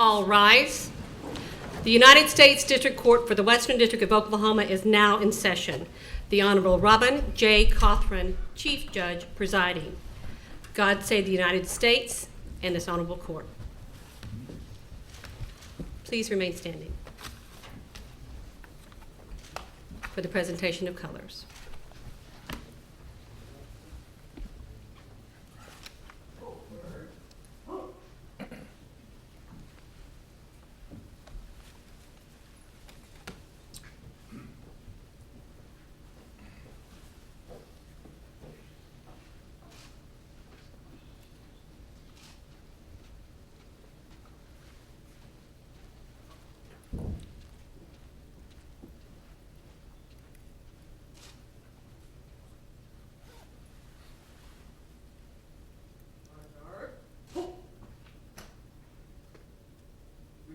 All rise. The United States District Court for the Western District of Oklahoma is now in session. The Honorable Robin J. Cothran, Chief Judge, presiding. God save the United States and this honorable court. Please remain standing for the presentation of colors.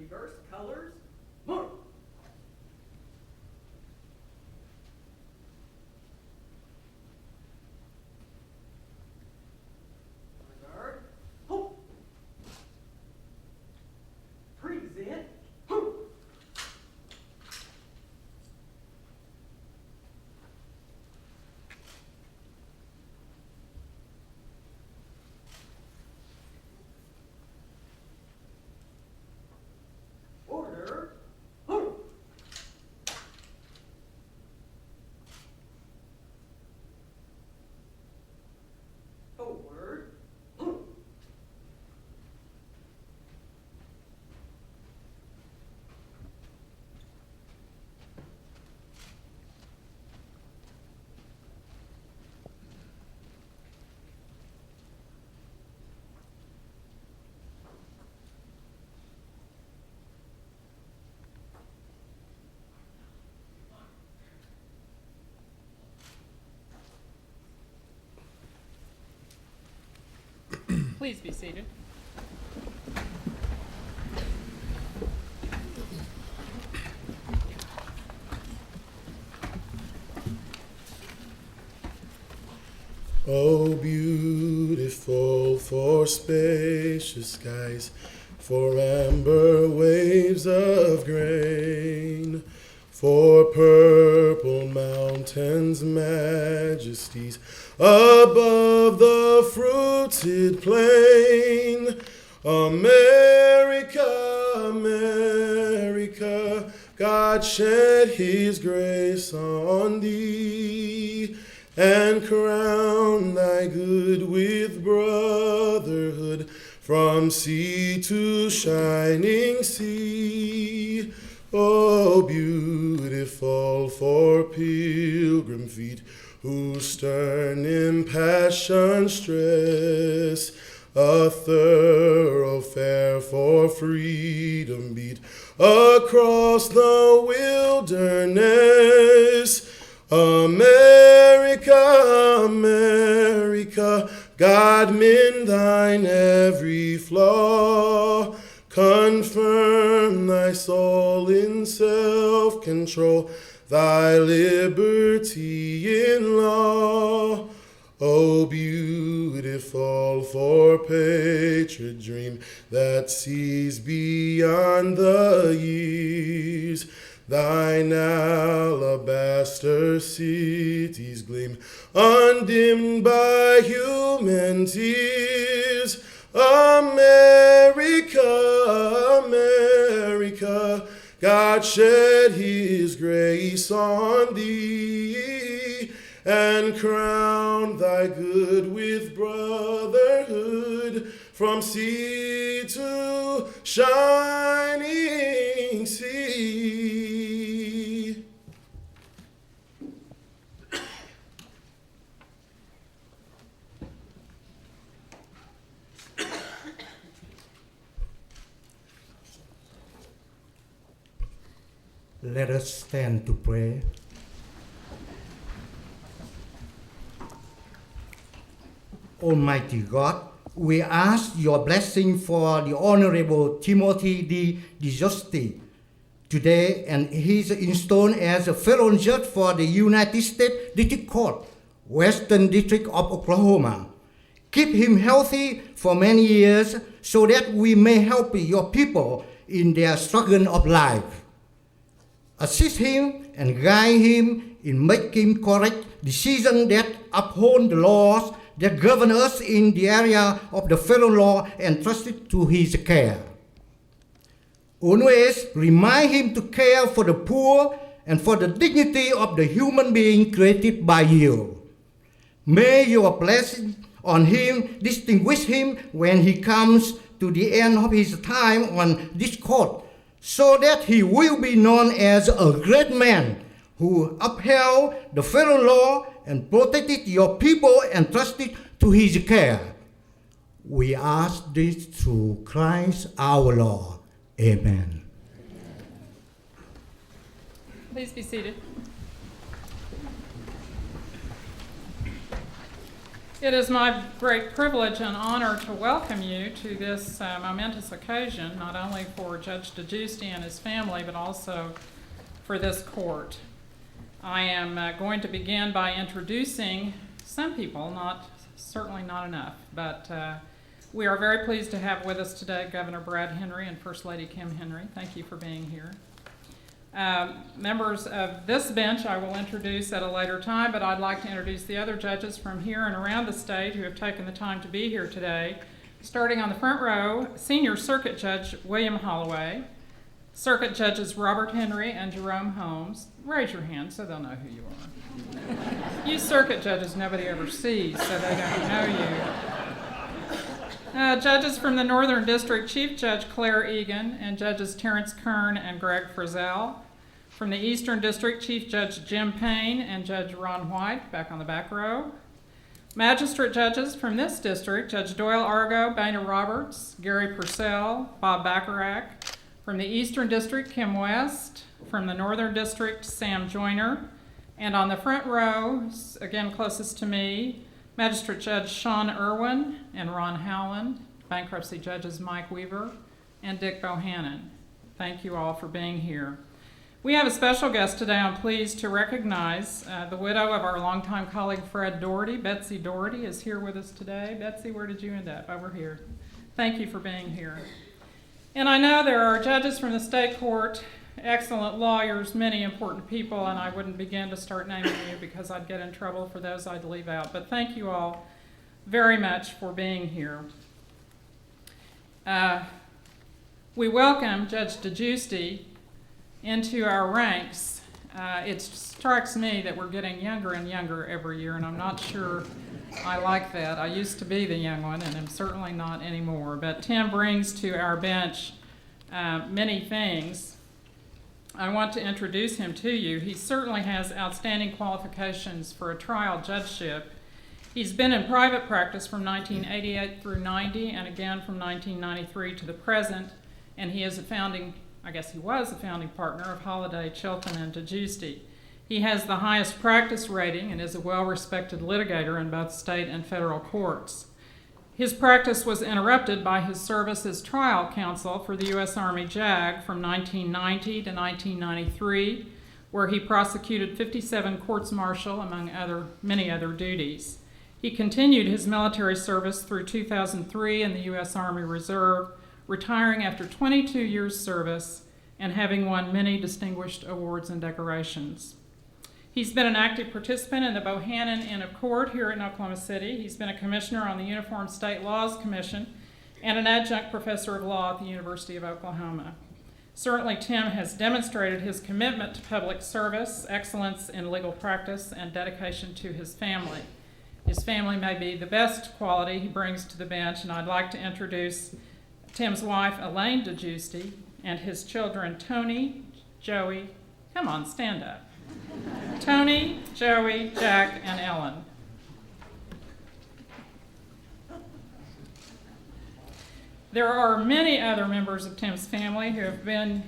Reverse colors, mark. Guard, hope. Present, hope. Order, hope. Forward, hope. Please be seated. Oh, beautiful for spacious skies, for amber waves of grain, for purple mountains' majesties above the fruited plain. America, America, God shed his grace on thee, and crown thy good with brotherhood from sea to shining sea. Oh, beautiful for pilgrim feet whose stern impassioned stress a thoroughfare for freedom beat across the wilderness. America, America, God mend thine every flaw. Confirm thy soul in self-control, thy liberty in law. Oh, beautiful for patriot dream that sees beyond the years. Thine alabaster cities gleam, undimmed by human tears. America, America, God shed his grace on thee, and crown thy good with brotherhood from sea to shining sea. Let us stand to pray. Almighty God, we ask your blessing for the Honorable Timothy D. Degiusti today, and he is installed as a federal judge for the United States District Court, Western District of Oklahoma. Keep him healthy for many years so that we may help your people in their struggle of life. Assist him and guide him in making correct decisions that uphold the laws that govern us in the area of the federal law entrusted to his care. Always remind him to care for the poor and for the dignity of the human being created by you. May your blessing on him distinguish him when he comes to the end of his time on this court, so that he will be known as a great man who upheld the federal law and protected your people entrusted to his care. We ask this through Christ our Lord. Amen. Please be seated. It is my great privilege and honor to welcome you to this momentous occasion, not only for Judge Degiusti and his family, but also for this court. I am going to begin by introducing some people, certainly not enough, but we are very pleased to have with us today Governor Brad Henry and First Lady Kim Henry. Thank you for being here. Members of this bench I will introduce at a later time, but I'd like to introduce the other judges from here and around the state who have taken the time to be here today. Starting on the front row, Senior Circuit Judge William Holloway, Circuit Judges Robert Henry and Jerome Holmes. Raise your hand so they'll know who you are. You circuit judges nobody ever sees, so they don't know you. Judges from the Northern District, Chief Judge Claire Egan and Judges Terrence Kern and Greg Frizzell. From the Eastern District, Chief Judge Jim Payne and Judge Ron White, back on the back row. Magistrate judges from this district, Judge Doyle Argo, Boehner Roberts, Gary Purcell, Bob Bacharach. From the Eastern District, Kim West. From the Northern District, Sam Joyner. And on the front row, again closest to me, Magistrate Judge Sean Irwin and Ron Howland, bankruptcy judges Mike Weaver and Dick Bohannon. Thank you all for being here. We have a special guest today. I'm pleased to recognize the widow of our longtime colleague Fred Doherty. Betsy Doherty is here with us today. Betsy, where did you end up? Over here. Thank you for being here. And I know there are judges from the state court, excellent lawyers, many important people, and I wouldn't begin to start naming you because I'd get in trouble for those I'd leave out. But thank you all very much for being here. We welcome Judge Degiusti into our ranks. It strikes me that we're getting younger and younger every year, and I'm not sure I like that. I used to be the young one, and I'm certainly not anymore. But Tim brings to our bench many things. I want to introduce him to you. He certainly has outstanding qualifications for a trial judgeship. He's been in private practice from 1988 through 90, and again from 1993 to the present, and he is he was a founding partner of Holliday, Chilton, and Degiusti. He has the highest practice rating and is a well-respected litigator in both state and federal courts. His practice was interrupted by his service as trial counsel for the U.S. Army JAG from 1990 to 1993, where he prosecuted 57 courts-martial, among many other duties. He continued his military service through 2003 in the U.S. Army Reserve, retiring after 22 years' service and having won many distinguished awards and decorations. He's been an active participant in the Bohannon Inn of Court here in Oklahoma City. He's been a commissioner on the Uniform State Laws Commission and an adjunct professor of law at the University of Oklahoma. Certainly, Tim has demonstrated his commitment to public service, excellence in legal practice, and dedication to his family. His family may be the best quality he brings to the bench, and I'd like to introduce Tim's wife, Elaine Degiusti, and his children, Tony, Joey, come on, stand up. Tony, Joey, Jack, and Ellen. There are many other members of Tim's family who have been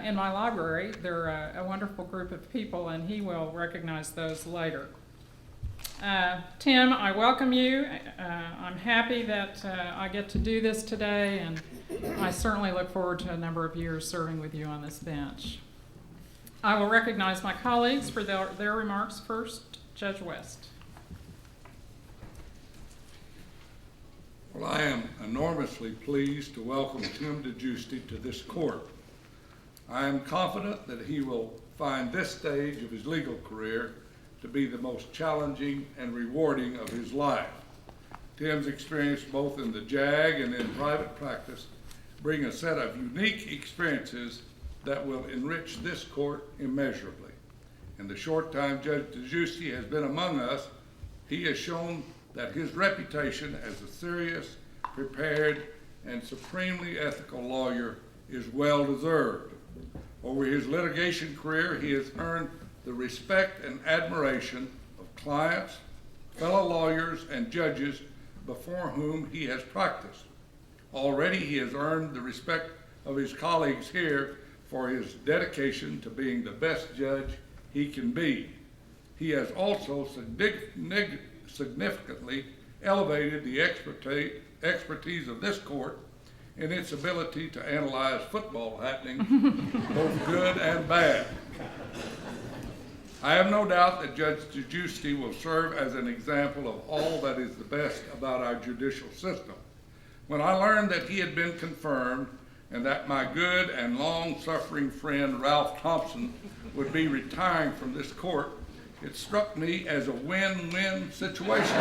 in my library. They're a wonderful group of people, and he will recognize those later. Tim, I welcome you. I'm happy that I get to do this today, and I certainly look forward to a number of years serving with you on this bench. I will recognize my colleagues for their remarks. First, Judge West. Well, I am enormously pleased to welcome Tim Degiusti to this court. I am confident that he will find this stage of his legal career to be the most challenging and rewarding of his life. Tim's experience both in the JAG and in private practice bring a set of unique experiences that will enrich this court immeasurably. In the short time Judge Degiusti has been among us, he has shown that his reputation as a serious, prepared, and supremely ethical lawyer is well deserved. Over his litigation career, he has earned the respect and admiration of clients, fellow lawyers, and judges before whom he has practiced. Already he has earned the respect of his colleagues here for his dedication to being the best judge he can be. He has also significantly elevated the expertise of this court in its ability to analyze football happenings, both good and bad. I have no doubt that Judge Degiusti will serve as an example of all that is the best about our judicial system. When I learned that he had been confirmed and that my good and long-suffering friend Ralph Thompson would be retiring from this court, it struck me as a win-win situation.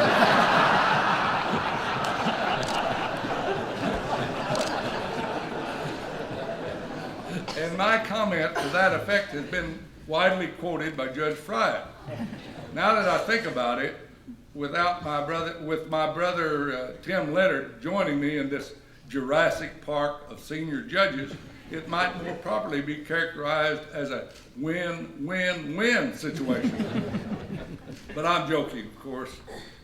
And my comment to that effect has been widely quoted by Judge Frye. Now that I think about it, with my brother Tim Leonard joining me in this Jurassic Park of senior judges, it might more properly be characterized as a win-win-win situation. But I'm joking, of course.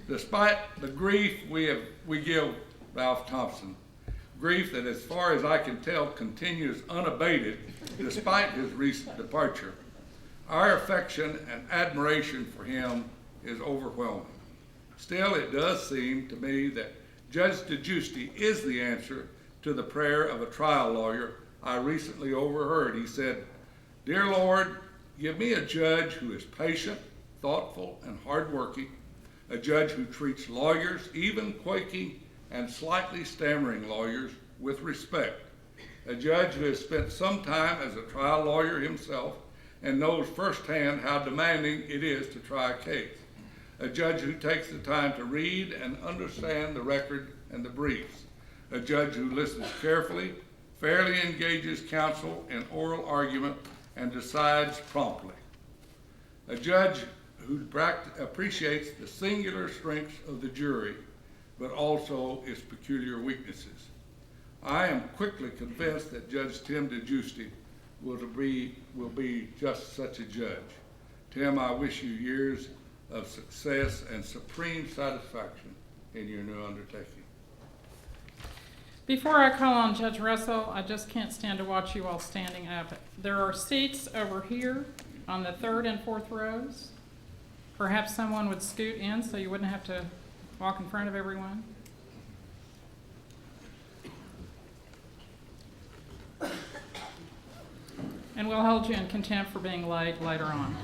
Despite the grief we give Ralph Thompson, grief that, as far as I can tell, continues unabated despite his recent departure, our affection and admiration for him is overwhelming. Still, it does seem to me that Judge Degiusti is the answer to the prayer of a trial lawyer I recently overheard. He said, "Dear Lord, give me a judge who is patient, thoughtful, and hardworking, a judge who treats lawyers, even quaking and slightly stammering lawyers, with respect, a judge who has spent some time as a trial lawyer himself and knows firsthand how demanding it is to try a case, a judge who takes the time to read and understand the record and the briefs, a judge who listens carefully, fairly engages counsel in oral argument, and decides promptly, a judge who appreciates the singular strengths of the jury, but also its peculiar weaknesses. I am quickly convinced that Judge Tim Degiusti will be just such a judge. Tim, I wish you years of success and supreme satisfaction in your new undertaking." Before I call on Judge Russell, I just can't stand to watch you all standing up. There are seats over here on the third and fourth rows. Perhaps someone would scoot in so you wouldn't have to walk in front of everyone. And we'll hold you in contempt for being late later on.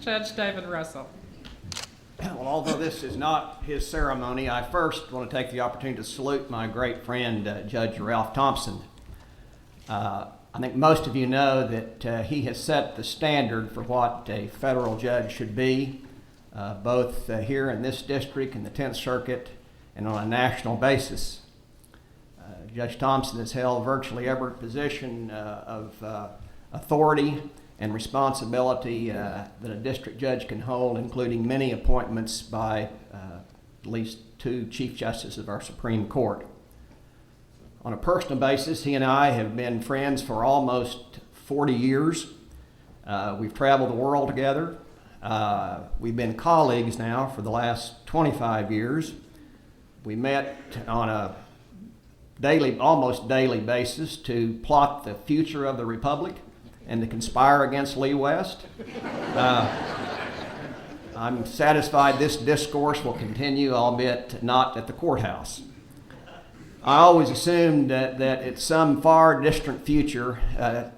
Judge David Russell. Well, although this is not his ceremony, I first want to take the opportunity to salute my great friend, Judge Ralph Thompson. I think most of you know that he has set the standard for what a federal judge should be, both here in this district, in the 10th Circuit, and on a national basis. Judge Thompson has held virtually every position of authority and responsibility that a district judge can hold, including many appointments by at least 2 Chief Justices of our Supreme Court. On a personal basis, he and I have been friends for almost 40 years. We've traveled the world together. We've been colleagues now for the last 25 years. We met on a almost daily basis to plot the future of the Republic and to conspire against Lee West. I'm satisfied this discourse will continue, albeit not at the courthouse. I always assumed that at some far distant future,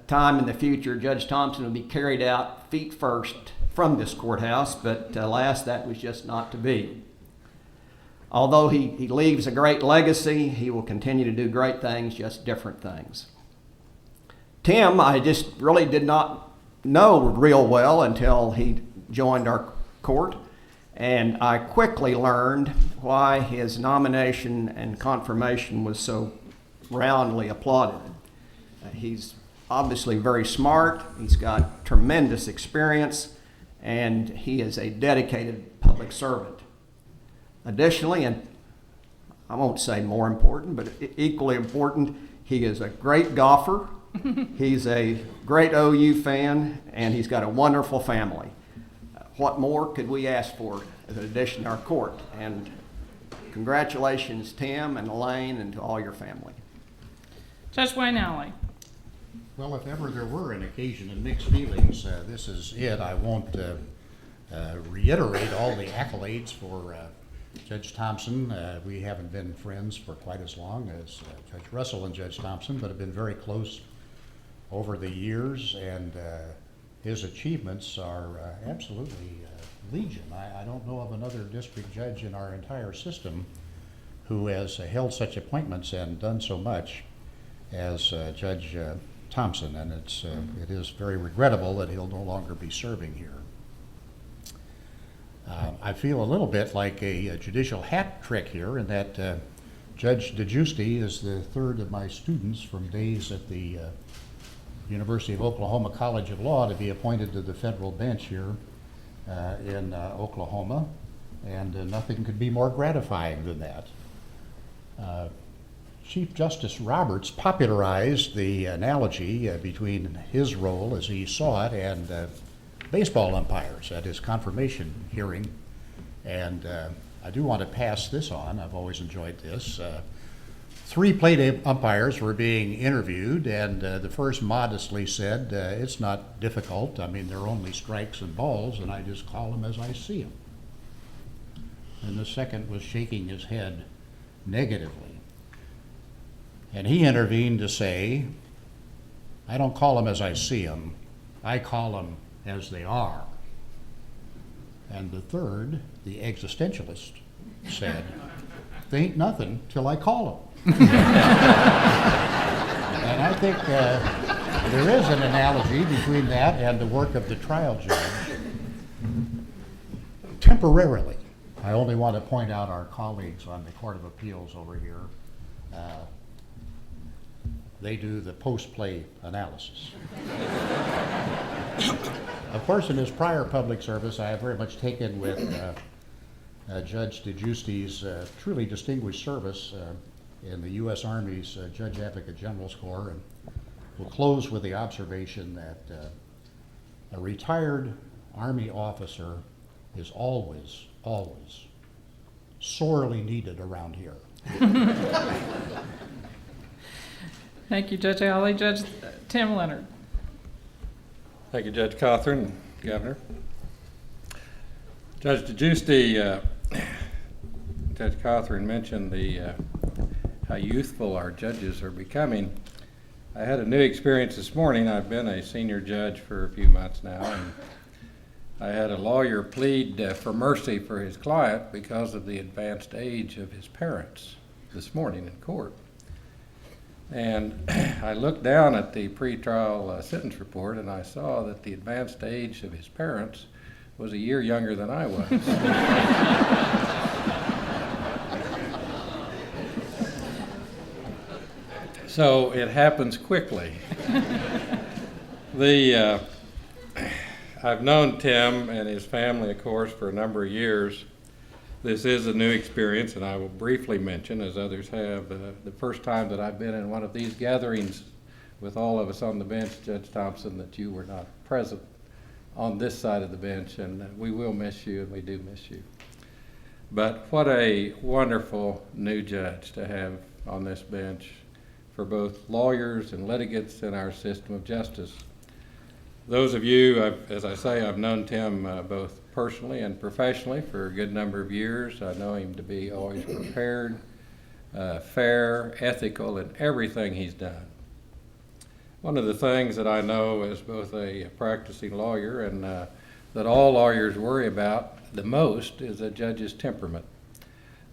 time in the future, Judge Thompson would be carried out feet first from this courthouse, but alas, that was just not to be. Although he leaves a great legacy, he will continue to do great things, just different things. Tim, I just really did not know real well until he joined our court, and I quickly learned why his nomination and confirmation was so roundly applauded. He's obviously very smart, he's got tremendous experience, and he is a dedicated public servant. Additionally, and I won't say more important, but equally important, he is a great golfer, he's a great OU fan, and he's got a wonderful family. What more could we ask for as an addition to our court? And congratulations, Tim and Elaine, and to all your family. Judge Wayne Alley. Well, if ever there were an occasion of mixed feelings, this is it. I won't reiterate all the accolades for Judge Thompson. We haven't been friends for quite as long as Judge Russell and Judge Thompson, but have been very close over the years, and his achievements are absolutely legion. I don't know of another district judge in our entire system who has held such appointments and done so much as Judge Thompson, and it is very regrettable that he'll no longer be serving here. I feel a little bit like a judicial hat trick here in that Judge Degiusti is the third of my students from days at the University of Oklahoma College of Law to be appointed to the federal bench here in Oklahoma, and nothing could be more gratifying than that. Chief Justice Roberts popularized the analogy between his role as he saw it and baseball umpires at his confirmation hearing, and I do want to pass this on. I've always enjoyed this. 3 plate umpires were being interviewed, and the first modestly said, it's not difficult. I mean, they're only strikes and balls, and I just call them as I see them. And the second was shaking his head negatively. And he intervened to say, I don't call them as I see them, I call them as they are. And the third, the existentialist, said, they ain't nothing till I call them. And I think there is an analogy between that and the work of the trial judge. Temporarily, I only want to point out our colleagues on the Court of Appeals over here. They do the post-play analysis. Of course, in his prior public service, I have very much taken with Judge Degiusti's truly distinguished service in the U.S. Army's Judge Advocate General's Corps, and we'll close with the observation that a retired Army officer is always, always sorely needed around here. Thank you, Judge Alley. Judge Tim Leonard. Thank you, Judge Cothran, Governor. Judge Degiusti, Judge Cothran mentioned how youthful our judges are becoming. I had a new experience this morning. I've been a senior judge for a few months now, and I had a lawyer plead for mercy for his client because of the advanced age of his parents this morning in court. And I looked down at the pretrial sentence report, and I saw that the advanced age of his parents was a year younger than I was. So it happens quickly. I've known Tim and his family, of course, for a number of years. This is a new experience, and I will briefly mention, as others have, the first time that I've been in one of these gatherings with all of us on the bench, Judge Thompson, that you were not present on this side of the bench, and we will miss you, and we do miss you. But what a wonderful new judge to have on this bench for both lawyers and litigants in our system of justice. Those of you, as I say, I've known Tim both personally and professionally for a good number of years. I know him to be always prepared, fair, ethical in everything he's done. One of the things that I know as both a practicing lawyer and that all lawyers worry about the most is a judge's temperament.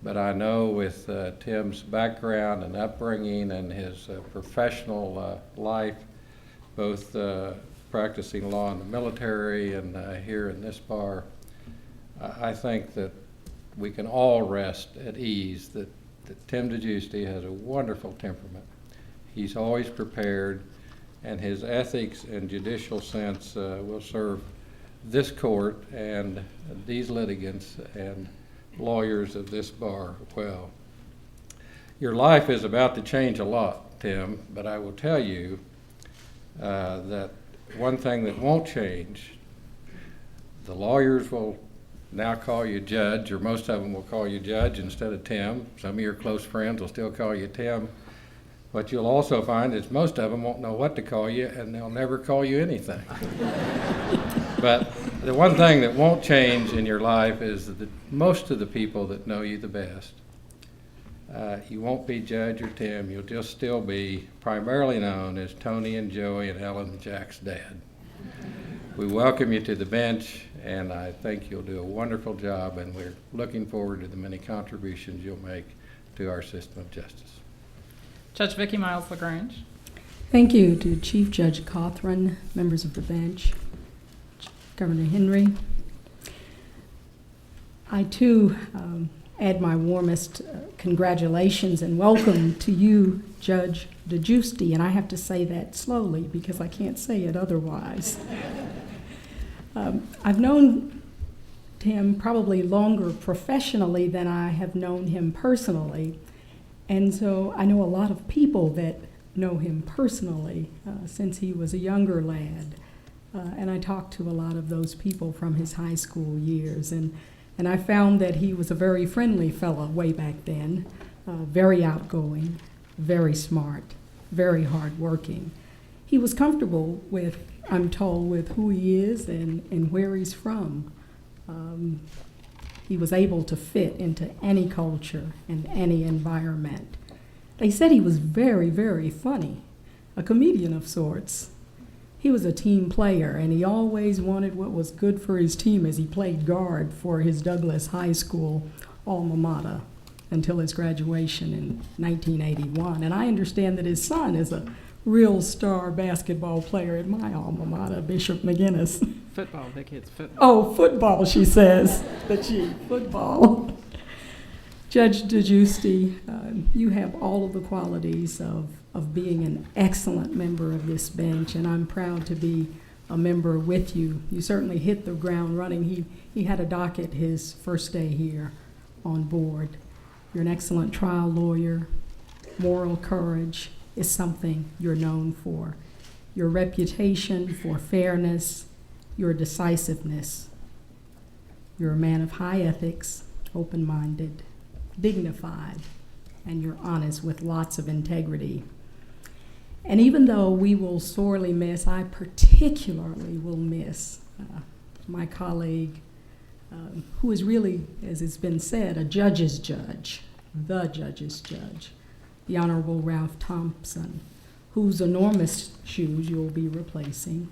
But I know with Tim's background and upbringing and his professional life, both practicing law in the military and here in this bar, I think that we can all rest at ease that Tim Degiusti has a wonderful temperament. He's always prepared, and his ethics and judicial sense will serve this court and these litigants and lawyers of this bar well. Your life is about to change a lot, Tim, but I will tell you that one thing that won't change, the lawyers will now call you Judge, or most of them will call you Judge instead of Tim. Some of your close friends will still call you Tim. What you'll also find is most of them won't know what to call you, and they'll never call you anything. But the one thing that won't change in your life is that most of the people that know you the best, you won't be Judge or Tim. You'll just still be primarily known as Tony and Joey and Ellen and Jack's dad. We welcome you to the bench, and I think you'll do a wonderful job, and we're looking forward to the many contributions you'll make to our system of justice. Judge Vicki Miles LaGrange. Thank you to Chief Judge Cothran, members of the bench, Governor Henry. I too add my warmest congratulations and welcome to you, Judge Degiusti, and I have to say that slowly because I can't say it otherwise. I've known Tim probably longer professionally than I have known him personally, and so I know a lot of people that know him personally since he was a younger lad, and I talked to a lot of those people from his high school years, and I found that he was a very friendly fellow way back then, very outgoing, very smart, very hardworking. He was comfortable with, I'm told, with who he is and where he's from. He was able to fit into any culture and any environment. They said he was very, very funny, a comedian of sorts. He was a team player, and he always wanted what was good for his team as he played guard for his Douglas High School alma mater until his graduation in 1981. And I understand that his son is a real star basketball player at my alma mater, Bishop McGinnis. Football, Vicki, it's football. Oh, football, she says. The chief, football. Judge Degiusti, you have all of the qualities of being an excellent member of this bench, and I'm proud to be a member with you. You certainly hit the ground running. He had a docket his first day here on board. You're an excellent trial lawyer. Moral courage is something you're known for. Your reputation for fairness, your decisiveness. You're a man of high ethics, open-minded, dignified, and you're honest with lots of integrity. And even though we will sorely miss, I particularly will miss my colleague, who is really, as it's been said, a judge's judge, the judge's judge, the Honorable Ralph Thompson, whose enormous shoes you'll be replacing.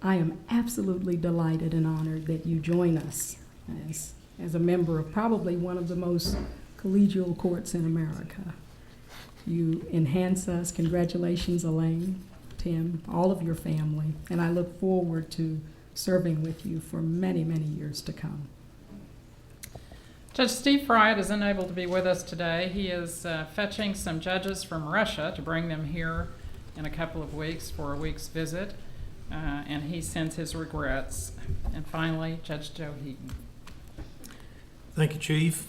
I am absolutely delighted and honored that you join us as a member of probably one of the most collegial courts in America. You enhance us. Congratulations, Elaine, Tim, all of your family, and I look forward to serving with you for many, many years to come. Judge Steve Fried is unable to be with us today. He is fetching some judges from Russia to bring them here in a couple of weeks for a week's visit, and he sends his regrets. And finally, Judge Joe Heaton. Thank you, Chief.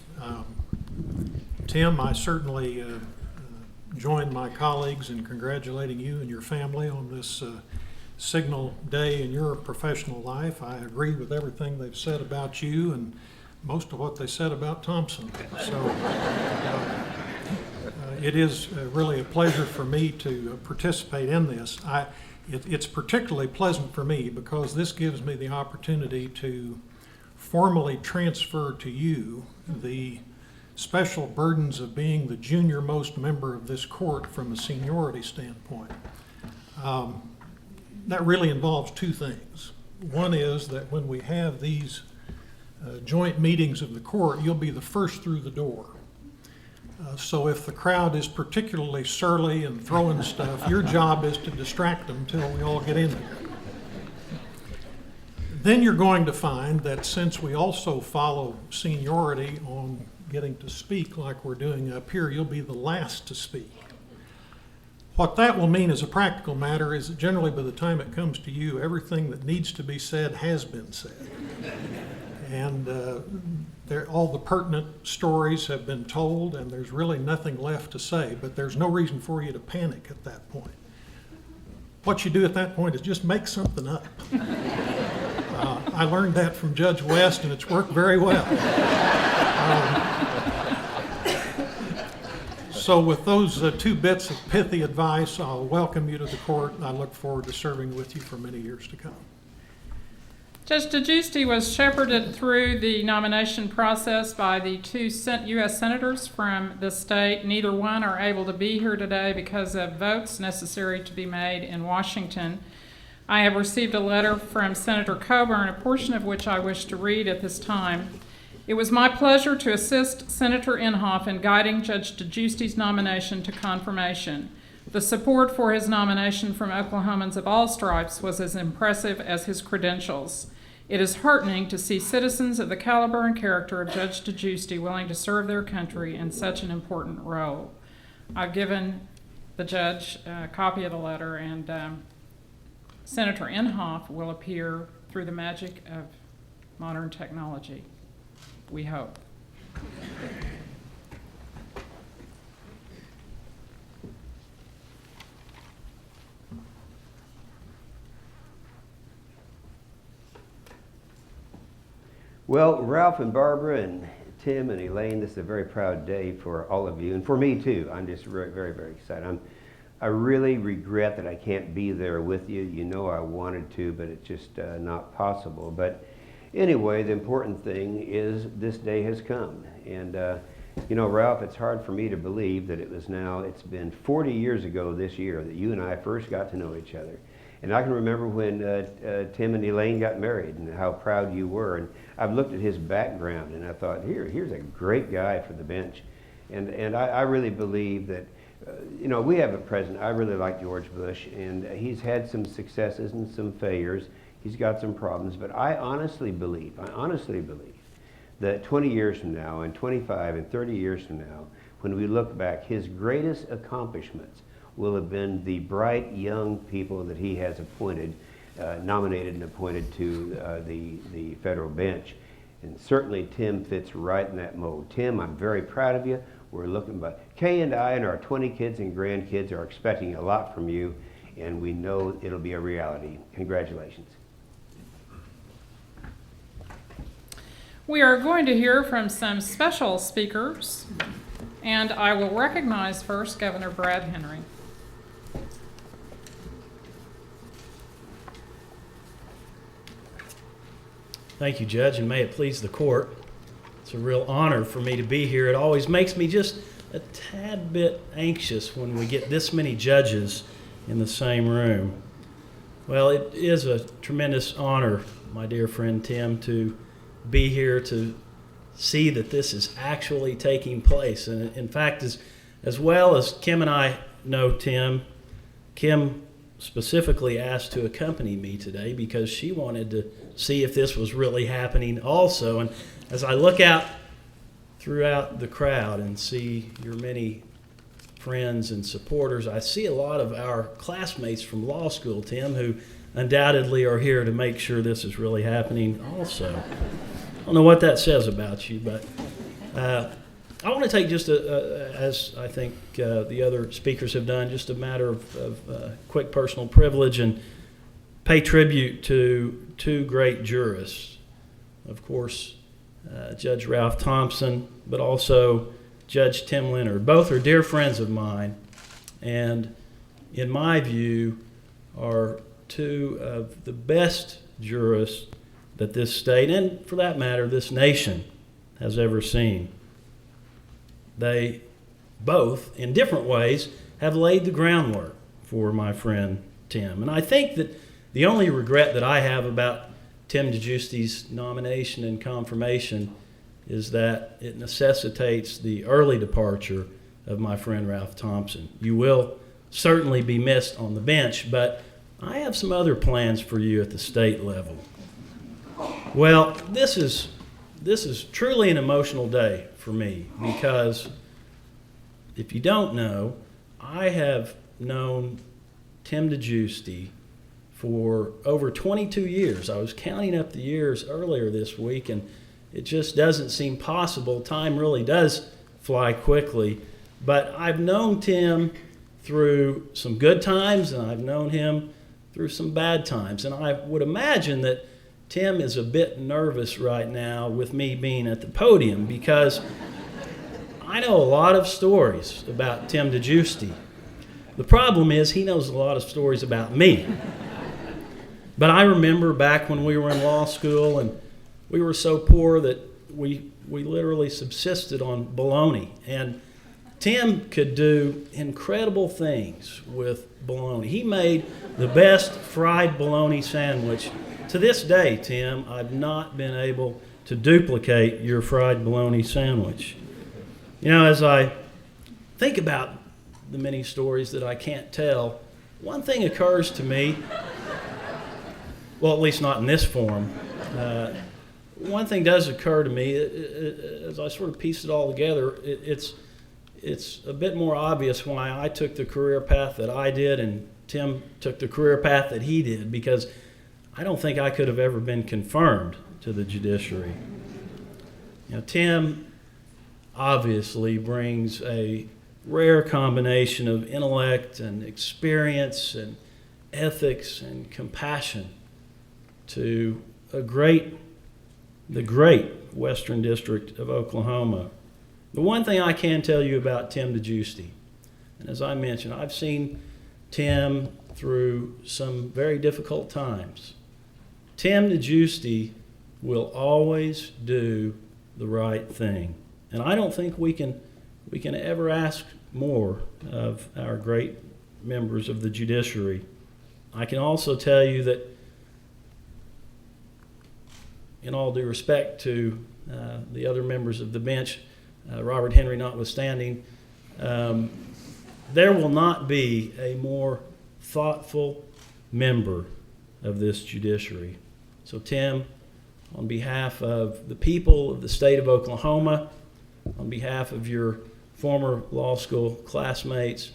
Tim, I certainly join my colleagues in congratulating you and your family on this signal day in your professional life. I agree with everything they've said about you and most of what they said about Thompson. So it is really a pleasure for me to participate in this. It's particularly pleasant for me because this gives me the opportunity to formally transfer to you the special burdens of being the junior most member of this court from a seniority standpoint. That really involves two things. One is that when we have these joint meetings of the court, you'll be the first through the door. So if the crowd is particularly surly and throwing stuff, your job is to distract them until we all get in there. Then you're going to find that since we also follow seniority on getting to speak like we're doing up here, you'll be the last to speak. What that will mean as a practical matter is that generally by the time it comes to you, everything that needs to be said has been said. And all the pertinent stories have been told, and there's really nothing left to say, but there's no reason for you to panic at that point. What you do at that point is just make something up. I learned that from Judge West, and it's worked very well. So with those two bits of pithy advice, I'll welcome you to the court. I look forward to serving with you for many years to come. Judge Degiusti was shepherded through the nomination process by the two U.S. senators from the state. Neither one are able to be here today because of votes necessary to be made in Washington. I have received a letter from Senator Coburn, a portion of which I wish to read at this time. It was my pleasure to assist Senator Inhofe in guiding Judge Degiusti's nomination to confirmation. The support for his nomination from Oklahomans of all stripes was as impressive as his credentials. It is heartening to see citizens of the caliber and character of Judge Degiusti willing to serve their country in such an important role. I've given the judge a copy of the letter, and Senator Inhofe will appear through the magic of modern technology, we hope. Well, Ralph and Barbara and Tim and Elaine, this is a very proud day for all of you, and for me too. I'm just very, very excited. I really regret that I can't be there with you. You know I wanted to, but it's just not possible. But anyway, the important thing is this day has come. And you know, Ralph, it's hard for me to believe that it's been 40 years ago this year that you and I first got to know each other. And I can remember when Tim and Elaine got married and how proud you were. And I've looked at his background and I thought, here's a great guy for the bench. And I really believe that, you know, we have a president. I really like George Bush, and he's had some successes and some failures. He's got some problems, but I honestly believe that 20 years from now and 25 and 30 years from now, when we look back, his greatest accomplishments will have been the bright young people that he has appointed, nominated and appointed to the federal bench. And certainly Tim fits right in that mold. Tim, I'm very proud of you. We're looking, but Kay and I and our 20 kids and grandkids are expecting a lot from you, and we know it'll be a reality. Congratulations. We are going to hear from some special speakers, and I will recognize first Governor Brad Henry. Thank you, Judge, and may it please the court. It's a real honor for me to be here. It always makes me just a tad bit anxious when we get this many judges in the same room. Well, it is a tremendous honor, my dear friend Tim, to be here to see that this is actually taking place. And in fact, as well as Kim and I know Tim, Kim specifically asked to accompany me today because she wanted to see if this was really happening also. And as I look out throughout the crowd and see your many friends and supporters, I see a lot of our classmates from law school, Tim, who undoubtedly are here to make sure this is really happening also. I don't know what that says about you, but I want to take just, as I think the other speakers have done, just a matter of quick personal privilege and pay tribute to two great jurists. Of course, Judge Ralph Thompson, but also Judge Tim Leonard. Both are dear friends of mine, and in my view, are two of the best jurists that this state, and for that matter, this nation, has ever seen. They both, in different ways, have laid the groundwork for my friend Tim. And I think that the only regret that I have about Tim Degiusti's nomination and confirmation is that it necessitates the early departure of my friend Ralph Thompson. You will certainly be missed on the bench, but I have some other plans for you at the state level. Well, this is truly an emotional day for me because if you don't know, I have known Tim Degiusti for over 22 years. I was counting up the years earlier this week, and it just doesn't seem possible. Time really does fly quickly. But I've known Tim through some good times, and I've known him through some bad times. And I would imagine that Tim is a bit nervous right now with me being at the podium because I know a lot of stories about Tim Degiusti. The problem is he knows a lot of stories about me. But I remember back when we were in law school and we were so poor that we literally subsisted on bologna. And Tim could do incredible things with bologna. He made the best fried bologna sandwich. To this day, Tim, I've not been able to duplicate your fried bologna sandwich. You know, as I think about the many stories that I can't tell, one thing occurs to me, well, at least not in this form. One thing does occur to me as I sort of piece it all together. It's a bit more obvious why I took the career path that I did and Tim took the career path that he did, because I don't think I could have ever been confirmed to the judiciary. You know, Tim obviously brings a rare combination of intellect and experience and ethics and compassion to the great Western District of Oklahoma. The one thing I can tell you about Tim Degiusti, and as I mentioned, I've seen Tim through some very difficult times. Tim Degiusti will always do the right thing. And I don't think we can ever ask more of our great members of the judiciary. I can also tell you that, in all due respect to the other members of the bench, Robert Henry notwithstanding, there will not be a more thoughtful member of this judiciary. So Tim, on behalf of the people of the state of Oklahoma, on behalf of your former law school classmates,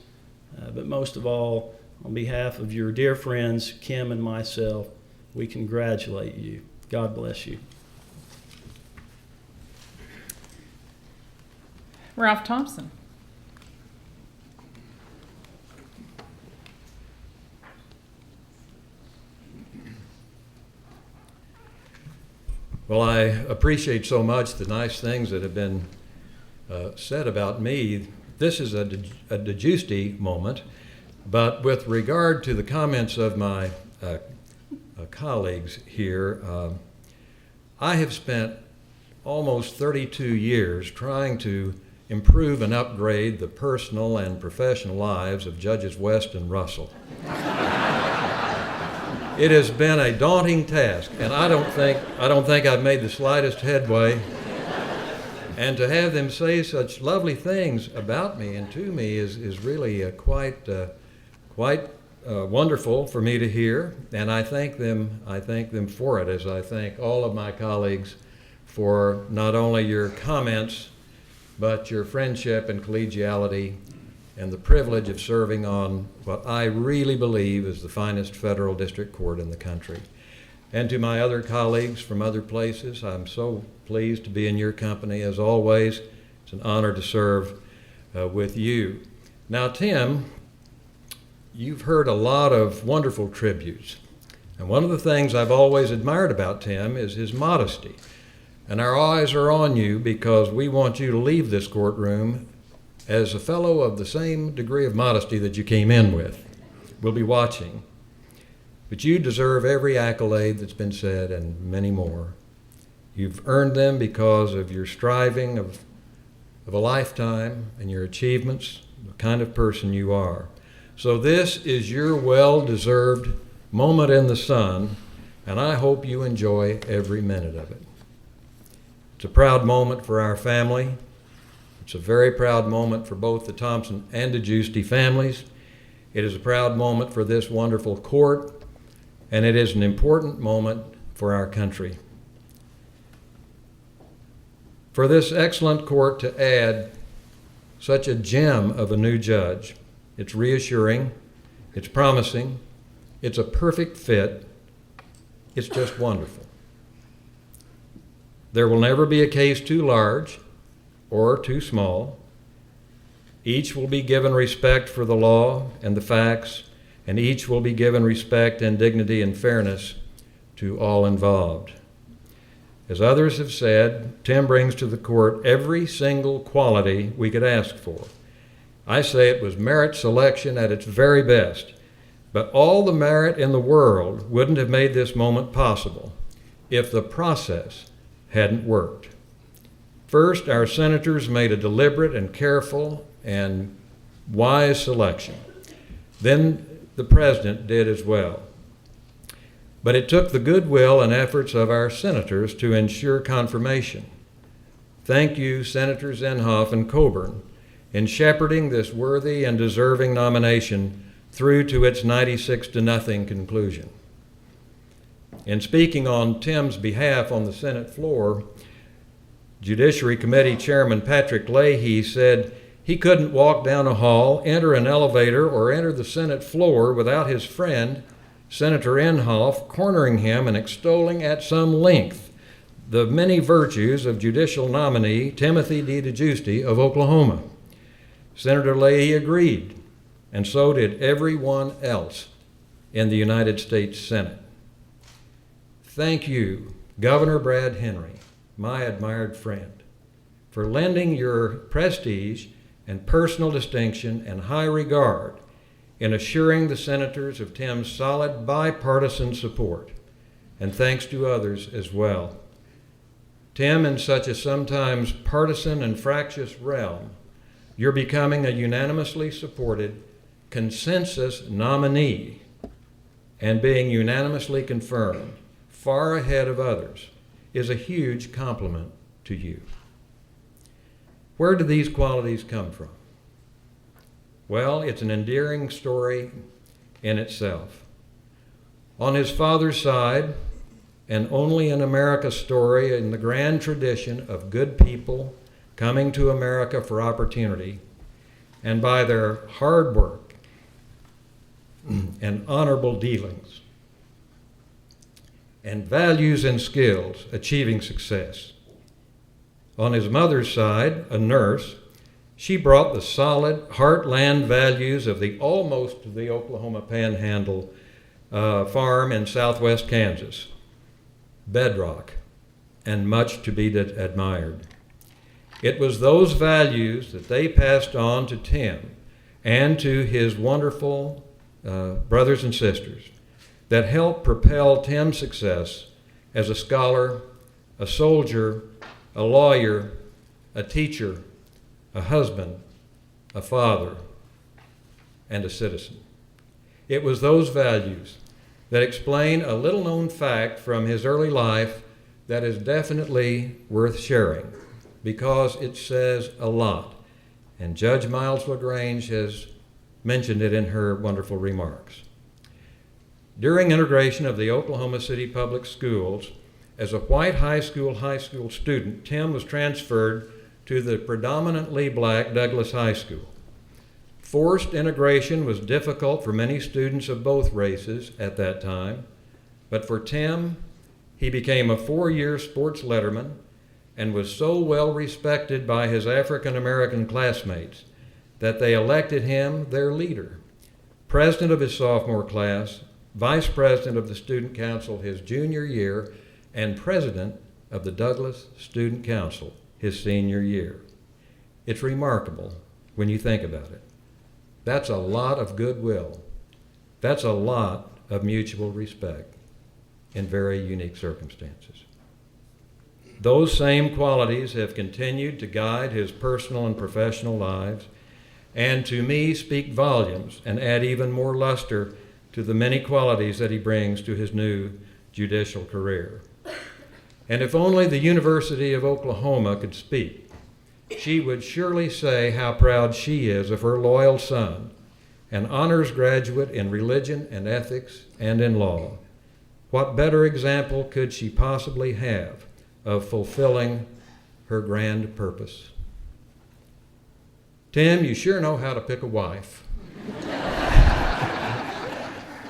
but most of all, on behalf of your dear friends, Kim and myself, we congratulate you. God bless you. Ralph Thompson. Well, I appreciate so much the nice things that have been said about me. This is a Degiusti moment, but with regard to the comments of my colleagues here, I have spent almost 32 years trying to improve and upgrade the personal and professional lives of Judges West and Russell. It has been a daunting task, and I don't think I've made the slightest headway. And to have them say such lovely things about me and to me is really quite wonderful for me to hear. And I thank them for it, as I thank all of my colleagues for not only your comments, but your friendship and collegiality and the privilege of serving on what I really believe is the finest federal district court in the country. And to my other colleagues from other places, I'm so pleased to be in your company as always. It's an honor to serve with you. Now, Tim, you've heard a lot of wonderful tributes. And one of the things I've always admired about Tim is his modesty. And our eyes are on you because we want you to leave this courtroom as a fellow of the same degree of modesty that you came in with. We'll be watching. But you deserve every accolade that's been said and many more. You've earned them because of your striving of a lifetime and your achievements, the kind of person you are. So this is your well-deserved moment in the sun and I hope you enjoy every minute of it. It's a proud moment for our family. It's a very proud moment for both the Thompson and Degiusti families. It is a proud moment for this wonderful court, and it is an important moment for our country. For this excellent court to add such a gem of a new judge, it's reassuring, it's promising, it's a perfect fit, it's just wonderful. There will never be a case too large or too small. Each will be given respect for the law and the facts, and each will be given respect and dignity and fairness to all involved. As others have said, Tim brings to the court every single quality we could ask for. I say it was merit selection at its very best, but all the merit in the world wouldn't have made this moment possible if the process hadn't worked. First, our senators made a deliberate and careful and wise selection. Then the president did as well. But it took the goodwill and efforts of our senators to ensure confirmation. Thank you, Senators Inhofe and Coburn, in shepherding this worthy and deserving nomination through to its 96-0 conclusion. In speaking on Tim's behalf on the Senate floor, Judiciary Committee Chairman Patrick Leahy said he couldn't walk down a hall, enter an elevator, or enter the Senate floor without his friend, Senator Inhofe, cornering him and extolling at some length the many virtues of judicial nominee Timothy D. Degiusti of Oklahoma. Senator Leahy agreed, and so did everyone else in the United States Senate. Thank you, Governor Brad Henry, my admired friend, for lending your prestige and personal distinction and high regard in assuring the senators of Tim's solid bipartisan support, and thanks to others as well. Tim, in such a sometimes partisan and fractious realm, you're becoming a unanimously supported consensus nominee and being unanimously confirmed, far ahead of others, is a huge compliment to you. Where do these qualities come from? Well, it's an endearing story in itself. On his father's side, an only in America story in the grand tradition of good people coming to America for opportunity, and by their hard work and honorable dealings and values and skills achieving success. On his mother's side, a nurse, she brought the solid heartland values of the Oklahoma Panhandle farm in southwest Kansas, bedrock, and much to be admired. It was those values that they passed on to Tim and to his wonderful brothers and sisters that helped propel Tim's success as a scholar, a soldier, a lawyer, a teacher, a husband, a father, and a citizen. It was those values that explain a little-known fact from his early life that is definitely worth sharing because it says a lot, and Judge Miles LaGrange has mentioned it in her wonderful remarks. During integration of the Oklahoma City Public Schools, as a white high school student, Tim was transferred to the predominantly black Douglas High School. Forced integration was difficult for many students of both races at that time, but for Tim, he became a 4-year sports letterman and was so well respected by his African American classmates that they elected him their leader, president of his sophomore class, vice president of the student council his junior year, and president of the Douglas Student Council his senior year. It's remarkable when you think about it. That's a lot of goodwill. That's a lot of mutual respect in very unique circumstances. Those same qualities have continued to guide his personal and professional lives, and to me speak volumes and add even more luster to the many qualities that he brings to his new judicial career. And if only the University of Oklahoma could speak, she would surely say how proud she is of her loyal son, an honors graduate in religion and ethics and in law. What better example could she possibly have of fulfilling her grand purpose? Tim, you sure know how to pick a wife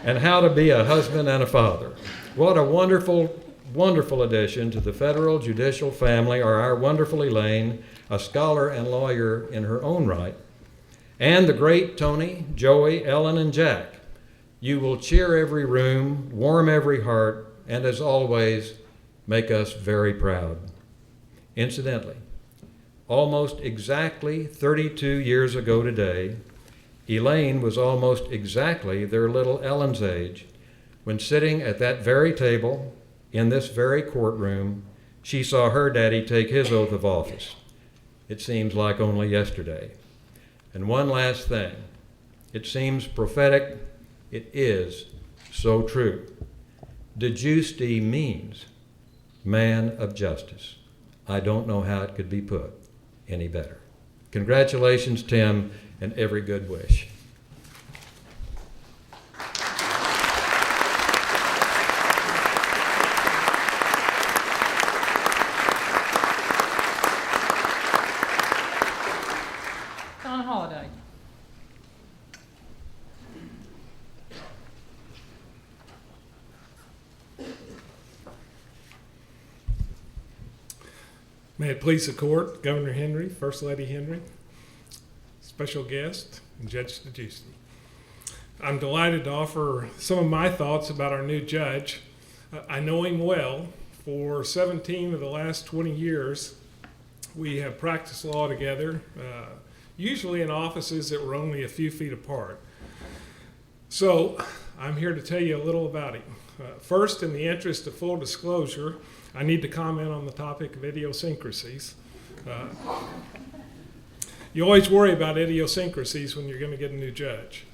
and how to be a husband and a father. What a wonderful, wonderful addition to the federal judicial family are our wonderful Elaine, a scholar and lawyer in her own right, and the great Tony, Joey, Ellen, and Jack. You will cheer every room, warm every heart, and as always, make us very proud. Incidentally, almost exactly 32 years ago today, Elaine was almost exactly their little Ellen's age when, sitting at that very table in this very courtroom, she saw her daddy take his oath of office. It seems like only yesterday. And one last thing. It seems prophetic. It is so true. Degiusti means man of justice. I don't know how it could be put any better. Congratulations, Tim, and every good wish. Don Holliday. May it please the court, Governor Henry, First Lady Henry, special guest, and Judge Degiusti. I'm delighted to offer some of my thoughts about our new judge. I know him well. For 17 of the last 20 years, we have practiced law together, usually in offices that were only a few feet apart. So I'm here to tell you a little about him. First, in the interest of full disclosure, I need to comment on the topic of idiosyncrasies. You always worry about idiosyncrasies when you're going to get a new judge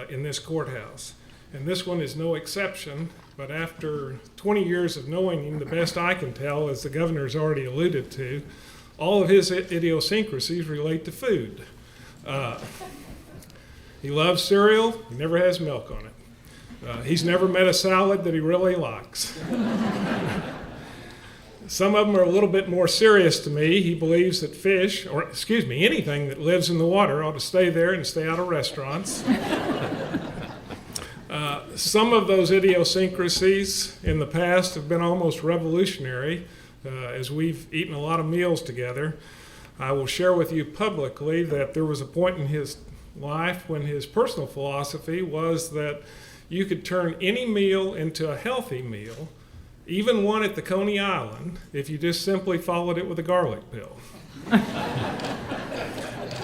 in this courthouse. And this one is no exception, but after 20 years of knowing him, the best I can tell, as the governor's already alluded to, all of his idiosyncrasies relate to food. He loves cereal, he never has milk on it. He's never met a salad that he really likes. Some of them are a little bit more serious to me. He believes that fish, or excuse me, anything that lives in the water ought to stay there and stay out of restaurants. Some of those idiosyncrasies in the past have been almost revolutionary as we've eaten a lot of meals together. I will share with you publicly that there was a point in his life when his personal philosophy was that you could turn any meal into a healthy meal, even one at the Coney Island, if you just simply followed it with a garlic pill.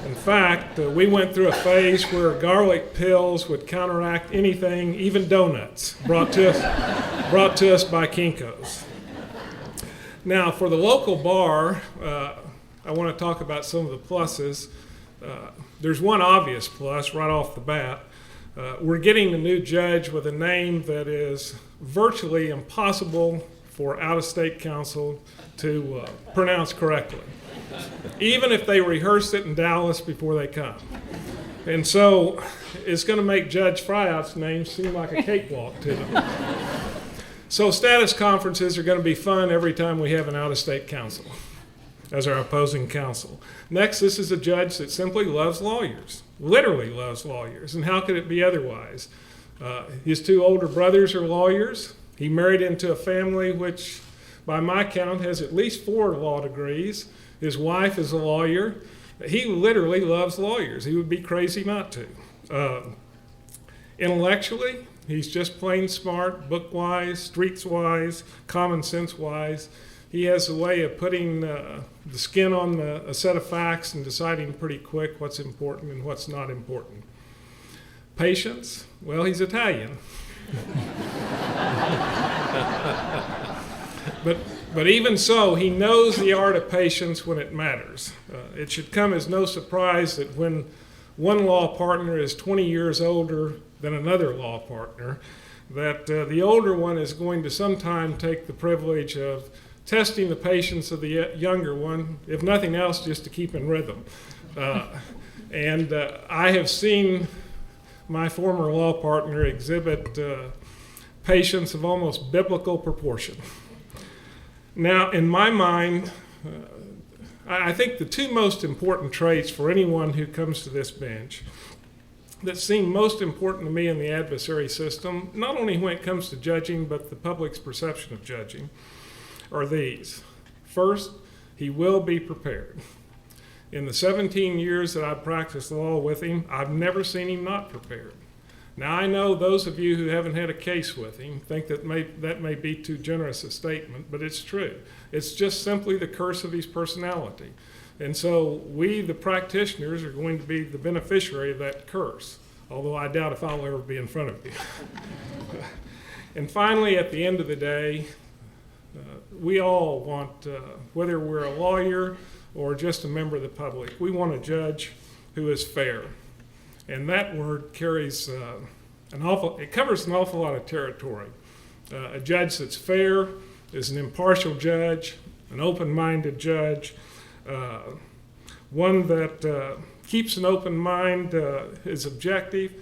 In fact, we went through a phase where garlic pills would counteract anything, even donuts, brought to us by Kinko's. Now, for the local bar, I want to talk about some of the pluses. There's one obvious plus right off the bat. We're getting a new judge with a name that is virtually impossible for out-of-state counsel to pronounce correctly, even if they rehearse it in Dallas before they come. And so it's going to make Judge Fryout's name seem like a cakewalk to them. So status conferences are going to be fun every time we have an out-of-state counsel as our opposing counsel. Next, this is a judge that simply loves lawyers, literally loves lawyers, and how could it be otherwise? His two older brothers are lawyers. He married into a family which, by my count, has at least 4 law degrees. His wife is a lawyer. He literally loves lawyers. He would be crazy not to. Intellectually, he's just plain smart, book-wise, streets-wise, common sense-wise. He has a way of putting the skin on a set of facts and deciding pretty quick what's important and what's not important. Patience, well, he's Italian. But even so, he knows the art of patience when it matters. It should come as no surprise that when one law partner is 20 years older than another law partner, that the older one is going to sometime take the privilege of testing the patience of the younger one, if nothing else, just to keep in rhythm. And I have seen my former law partner exhibit patience of almost biblical proportion. Now, in my mind, I think the two most important traits for anyone who comes to this bench that seem most important to me in the adversary system, not only when it comes to judging, but the public's perception of judging, are these. First, he will be prepared. In the 17 years that I've practiced law with him, I've never seen him not prepared. Now, I know those of you who haven't had a case with him think that may be too generous a statement, but it's true. It's just simply the curse of his personality. And so we, the practitioners, are going to be the beneficiary of that curse, although I doubt if I'll ever be in front of you. And finally, at the end of the day, we all want, whether we're a lawyer or just a member of the public, we want a judge who is fair. And that word carries it covers an awful lot of territory. A judge that's fair is an impartial judge, an open-minded judge, one that keeps an open mind, is objective,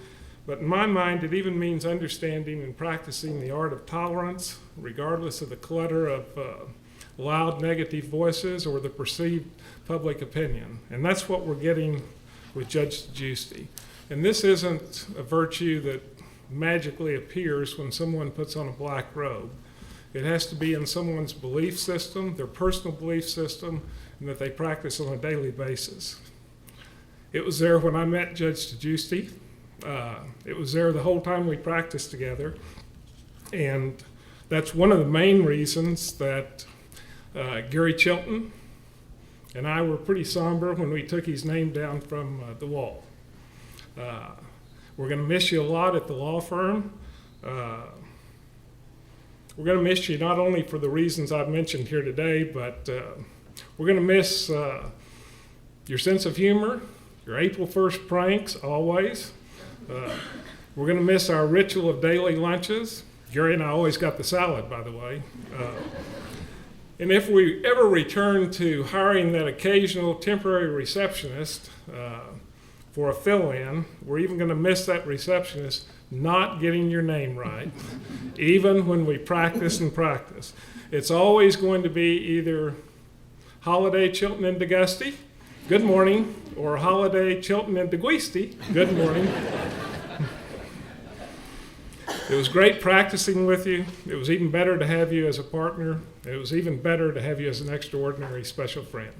but in my mind it even means understanding and practicing the art of tolerance, regardless of the clutter of loud negative voices or the perceived public opinion. And that's what we're getting with Judge Degiusti. And this isn't a virtue that magically appears when someone puts on a black robe. It has to be in someone's belief system, their personal belief system, and that they practice on a daily basis. It was there when I met Judge Degiusti. It was there the whole time we practiced together. And that's one of the main reasons that Gary Chilton and I were pretty somber when we took his name down from the wall. We're going to miss you a lot at the law firm. We're going to miss you not only for the reasons I've mentioned here today, but we're going to miss your sense of humor, your April 1st pranks, always. We're going to miss our ritual of daily lunches. Gary and I always got the salad, by the way. And if we ever return to hiring that occasional temporary receptionist for a fill-in, we're even going to miss that receptionist not getting your name right, even when we practice and practice. It's always going to be either Holiday Chilton and Degiusti, good morning, or Holiday Chilton and Degiusti, good morning. It was great practicing with you. It was even better to have you as a partner. It was even better to have you as an extraordinary special friend.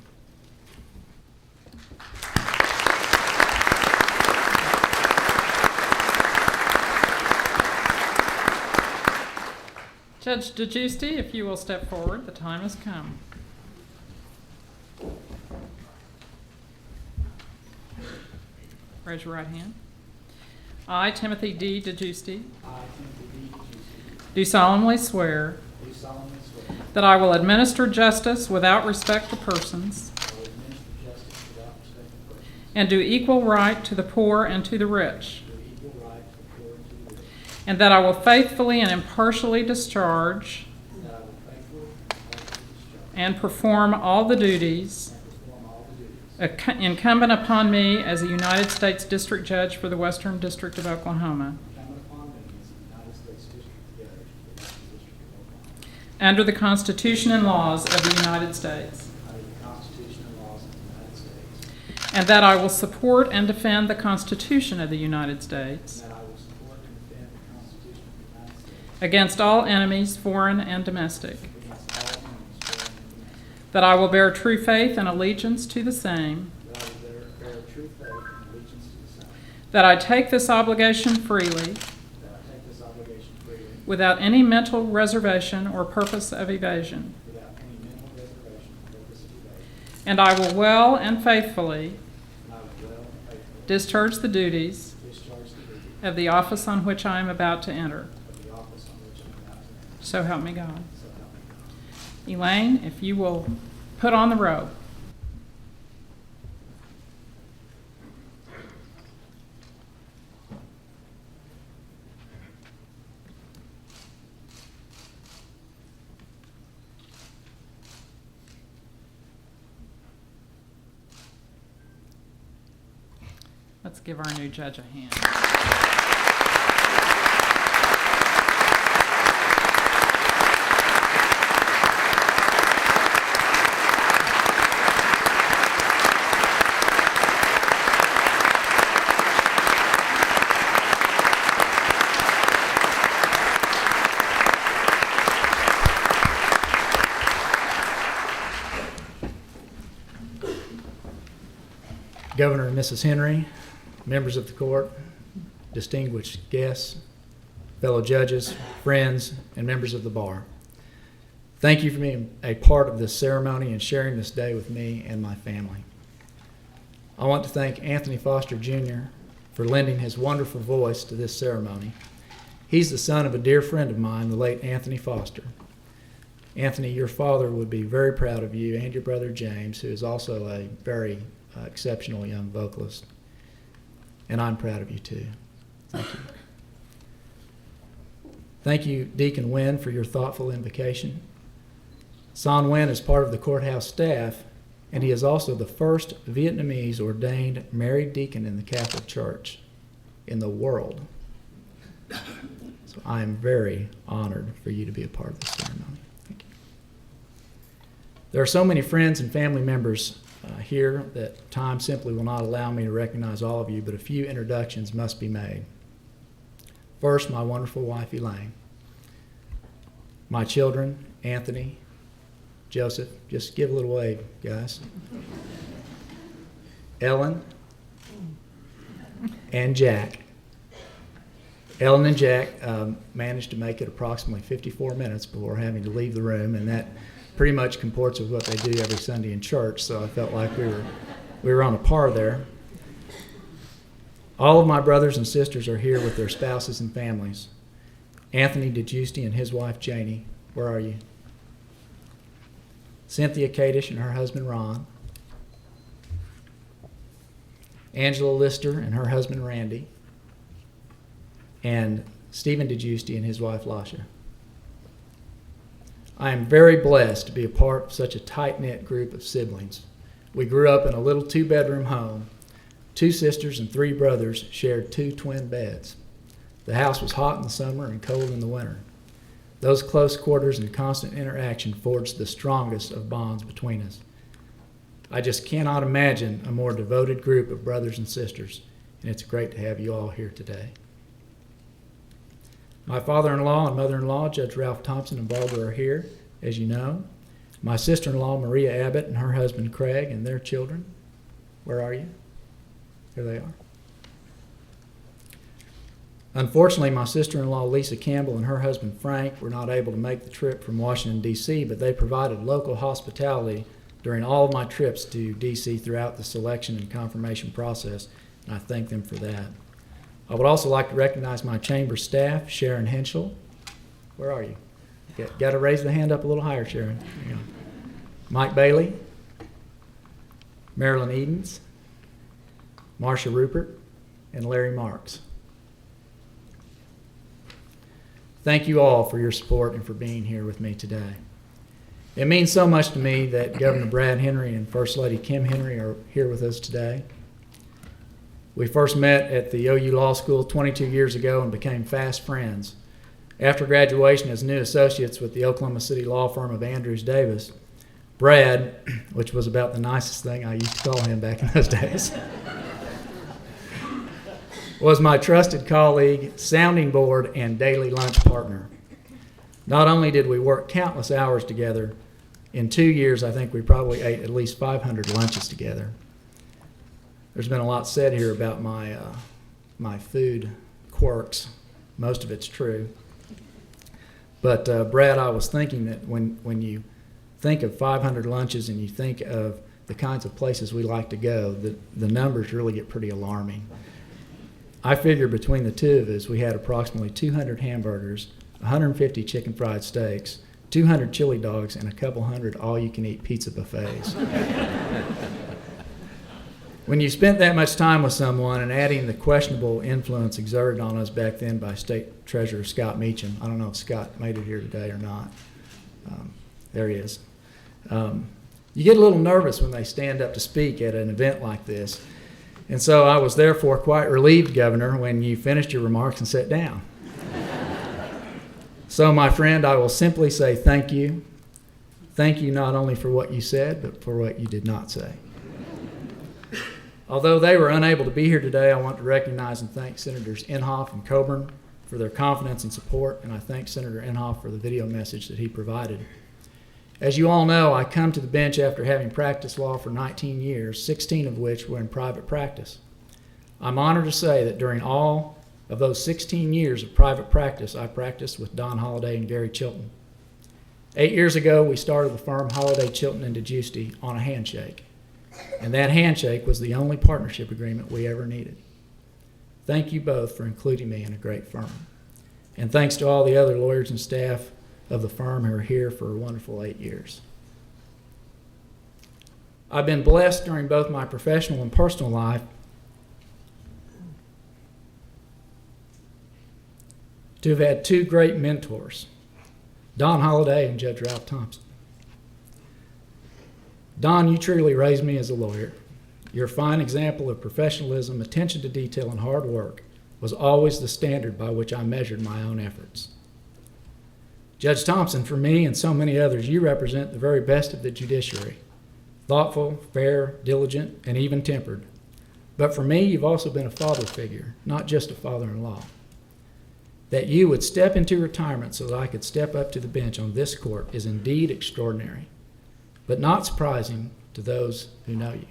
Judge Degiusti, if you will step forward, the time has come. Raise your right hand. I, Timothy D. Degiusti, do solemnly swear that I will administer justice without respect to persons and do equal right to the poor and to the rich, and that I will faithfully and impartially discharge and perform all the duties incumbent upon me as a United States District Judge for the Western District of Oklahoma, under the Constitution and laws of the United States, and that I will support and defend the Constitution of the United States against all enemies, foreign and domestic, that I will bear true faith and allegiance to the same, that I take this obligation freely, without any mental reservation or purpose of evasion, and I will well and faithfully discharge the duties of the office on which I am about to enter. So help me God. Elaine, if you will put on the robe. Let's give our new judge a hand. Governor and Mrs. Henry, members of the court, distinguished guests, fellow judges, friends, and members of the bar. Thank you for being a part of this ceremony and sharing this day with me and my family. I want to thank Anthony Foster Jr. for lending his wonderful voice to this ceremony. He's the son of a dear friend of mine, the late Anthony Foster. Anthony, your father would be very proud of you and your brother James, who is also a very exceptional young vocalist. And I'm proud of you too. Thank you. Thank you, Deacon Nguyen, for your thoughtful invocation. Son Nguyen is part of the courthouse staff, and he is also the first Vietnamese ordained married deacon in the Catholic Church in the world. So I am very honored for you to be a part of this ceremony. Thank you. There are so many friends and family members here that time simply will not allow me to recognize all of you, but a few introductions must be made. First, my wonderful wife, Elaine. My children, Anthony, Joseph, just give a little wave, guys. Ellen and Jack. Ellen and Jack managed to make it approximately 54 minutes before having to leave the room, and that pretty much comports with what they do every Sunday in church, so I felt like we were on a par there. All of my brothers and sisters are here with their spouses and families. Anthony Degiusti and his wife Janie, where are you? Cynthia Kadish and her husband Ron. Angela Lister and her husband Randy. And Stephen Degiusti and his wife Lasha. I am very blessed to be a part of such a tight-knit group of siblings. We grew up in a little 2-bedroom home. 2 sisters and 3 brothers shared 2 twin beds. The house was hot in the summer and cold in the winter. Those close quarters and constant interaction forged the strongest of bonds between us. I just cannot imagine a more devoted group of brothers and sisters, and it's great to have you all here today. My father-in-law and mother-in-law, Judge Ralph Thompson and Barbara, are here, as you know. My sister-in-law, Maria Abbott, and her husband, Craig, and their children. Where are you? Here they are. Unfortunately, my sister-in-law, Lisa Campbell, and her husband, Frank, were not able to make the trip from Washington, D.C., but they provided local hospitality during all of my trips to D.C. throughout the selection and confirmation process, and I thank them for that. I would also like to recognize my chamber staff, Sharon Henschel. Where are you? Got to raise the hand up a little higher, Sharon. Yeah. Mike Bailey, Marilyn Edens, Marcia Rupert, and Larry Marks. Thank you all for your support and for being here with me today. It means so much to me that Governor Brad Henry and First Lady Kim Henry are here with us today. We first met at the OU Law School 22 years ago and became fast friends. After graduation as new associates with the Oklahoma City law firm of Andrews Davis, Brad, which was about the nicest thing I used to call him back in those days, was my trusted colleague, sounding board, and daily lunch partner. Not only did we work countless hours together, in 2 years I think we probably ate at least 500 lunches together. There's been a lot said here about my food quirks. Most of it's true. But Brad, I was thinking that when you think of 500 lunches and you think of the kinds of places we like to go, the numbers really get pretty alarming. I figure between the two of us, we had approximately 200 hamburgers, 150 chicken fried steaks, 200 chili dogs, and a couple hundred all-you-can-eat pizza buffets. When you spent that much time with someone and adding the questionable influence exerted on us back then by State Treasurer Scott Meacham, I don't know if Scott made it here today or not. There he is. You get a little nervous when they stand up to speak at an event like this. And so I was therefore quite relieved, Governor, when you finished your remarks and sat down. So, my friend, I will simply say thank you. Thank you not only for what you said, but for what you did not say. Although they were unable to be here today, I want to recognize and thank Senators Inhofe and Coburn for their confidence and support, and I thank Senator Inhofe for the video message that he provided. As you all know, I come to the bench after having practiced law for 19 years, 16 of which were in private practice. I'm honored to say that during all of those 16 years of private practice, I practiced with Don Holliday and Gary Chilton. 8 years ago, we started the firm Holliday, Chilton, and Degiusti on a handshake, and that handshake was the only partnership agreement we ever needed. Thank you both for including me in a great firm. And thanks to all the other lawyers and staff of the firm who are here for a wonderful 8 years. I've been blessed during both my professional and personal life to have had two great mentors, Don Holliday and Judge Ralph Thompson. Don, you truly raised me as a lawyer. Your fine example of professionalism, attention to detail, and hard work was always the standard by which I measured my own efforts. Judge Thompson, for me and so many others, you represent the very best of the judiciary. Thoughtful, fair, diligent, and even-tempered. But for me, you've also been a father figure, not just a father-in-law. That you would step into retirement so that I could step up to the bench on this court is indeed extraordinary, but not surprising to those who know you.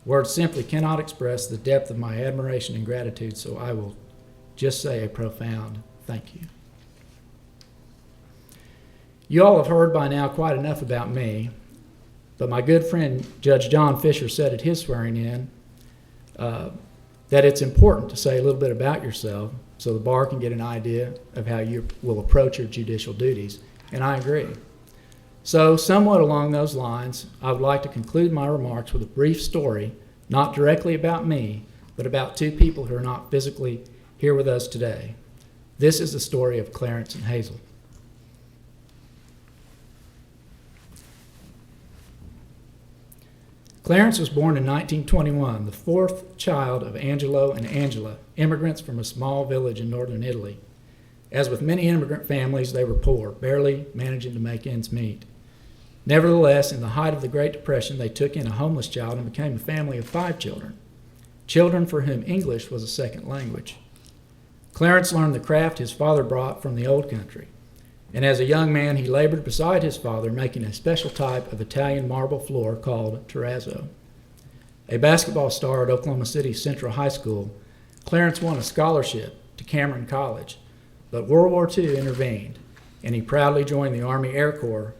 Words simply cannot express the depth of my admiration and gratitude, so I will just say a profound thank you. You all have heard by now quite enough about me, but my good friend Judge John Fisher said at his swearing in that it's important to say a little bit about yourself so the bar can get an idea of how you will approach your judicial duties, and I agree. So, somewhat along those lines, I would like to conclude my remarks with a brief story, not directly about me, but about two people who are not physically here with us today. This is the story of Clarence and Hazel. Clarence was born in 1921, the fourth child of Angelo and Angela, immigrants from a small village in northern Italy. As with many immigrant families, they were poor, barely managing to make ends meet. Nevertheless, in the height of the Great Depression, they took in a homeless child and became a family of 5 children, children for whom English was a second language. Clarence learned the craft his father brought from the old country, and as a young man, he labored beside his father, making a special type of Italian marble floor called terrazzo. A basketball star at Oklahoma City Central High School, Clarence won a scholarship to Cameron College, but World War II intervened, and he proudly joined the Army Air Corps.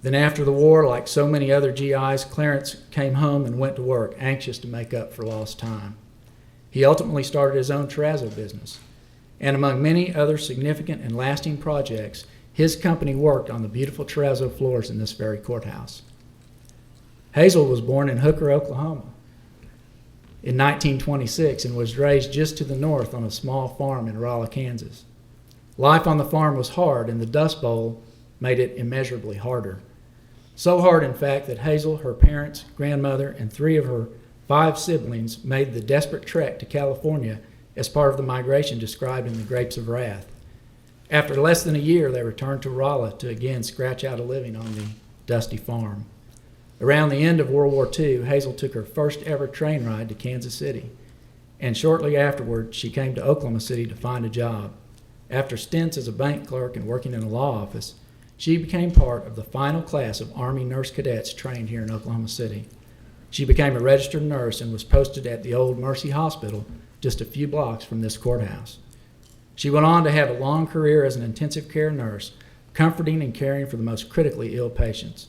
Then after the war, like so many other GIs, Clarence came home and went to work, anxious to make up for lost time. He ultimately started his own terrazzo business, and among many other significant and lasting projects, his company worked on the beautiful terrazzo floors in this very courthouse. Hazel was born in Hooker, Oklahoma in 1926 and was raised just to the north on a small farm in Rolla, Kansas. Life on the farm was hard, and the Dust Bowl made it immeasurably harder. So hard, in fact, that Hazel, her parents, grandmother, and 3 of her 5 siblings made the desperate trek to California as part of the migration described in the Grapes of Wrath. After less than a year, they returned to Rolla to again scratch out a living on the dusty farm. Around the end of World War II, Hazel took her first ever train ride to Kansas City, and shortly afterward, she came to Oklahoma City to find a job. After stints as a bank clerk and working in a law office, she became part of the final class of Army nurse cadets trained here in Oklahoma City. She became a registered nurse and was posted at the old Mercy Hospital just a few blocks from this courthouse. She went on to have a long career as an intensive care nurse, comforting and caring for the most critically ill patients.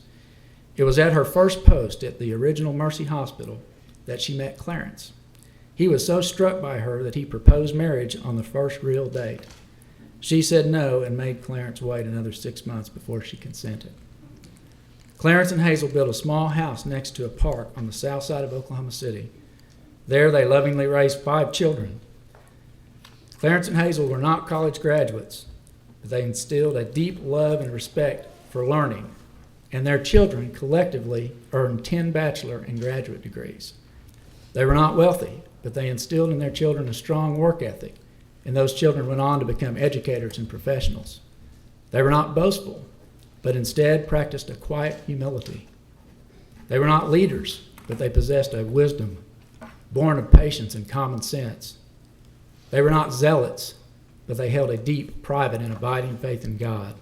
It was at her first post at the original Mercy Hospital that she met Clarence. He was so struck by her that he proposed marriage on the first real date. She said no and made Clarence wait another 6 months before she consented. Clarence and Hazel built a small house next to a park on the south side of Oklahoma City. There they lovingly raised 5 children. Clarence and Hazel were not college graduates, but they instilled a deep love and respect for learning, and their children collectively earned 10 bachelor and graduate degrees. They were not wealthy, but they instilled in their children a strong work ethic, and those children went on to become educators and professionals. They were not boastful, but instead practiced a quiet humility. They were not leaders, but they possessed a wisdom born of patience and common sense. They were not zealots, but they held a deep, private, and abiding faith in God.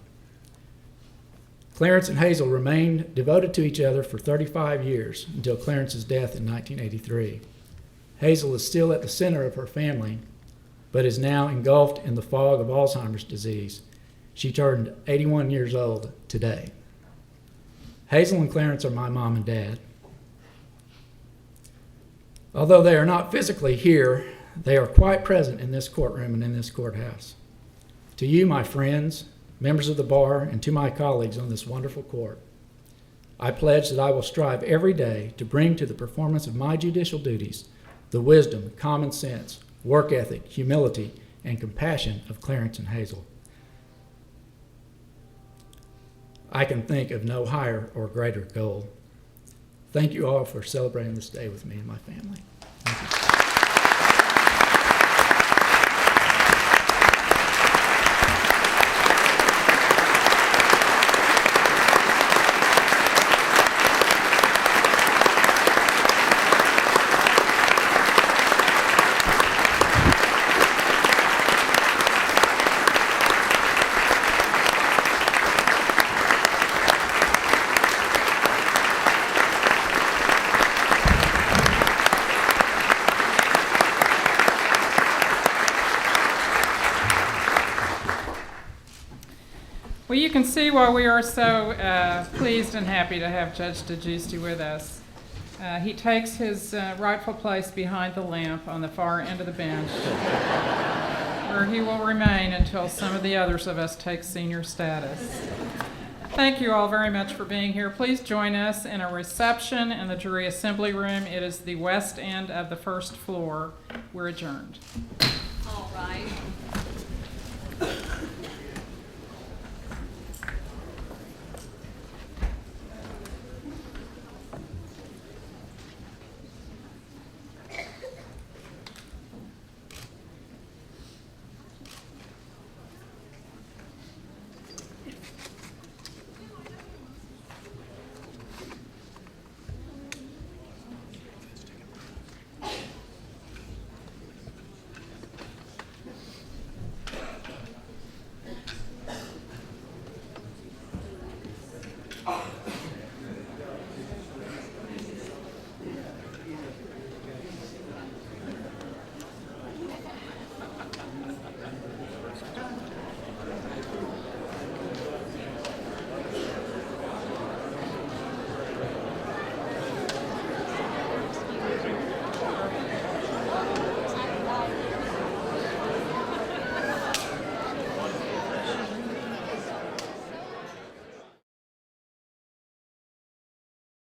Clarence and Hazel remained devoted to each other for 35 years until Clarence's death in 1983. Hazel is still at the center of her family, but is now engulfed in the fog of Alzheimer's disease. She turned 81 years old today. Hazel and Clarence are my mom and dad. Although they are not physically here, they are quite present in this courtroom and in this courthouse. To you, my friends, members of the bar, and to my colleagues on this wonderful court, I pledge that I will strive every day to bring to the performance of my judicial duties the wisdom, common sense, work ethic, humility, and compassion of Clarence and Hazel. I can think of no higher or greater goal. Thank you all for celebrating this day with me and my family. Thank you. Well, you can see why we are so pleased and happy to have Judge Degiusti with us. He takes his rightful place behind the lamp on the far end of the bench, where he will remain until some of the others of us take senior status. Thank you all very much for being here. Please join us in a reception in the jury assembly room. It is the west end of the first floor. We're adjourned. All right.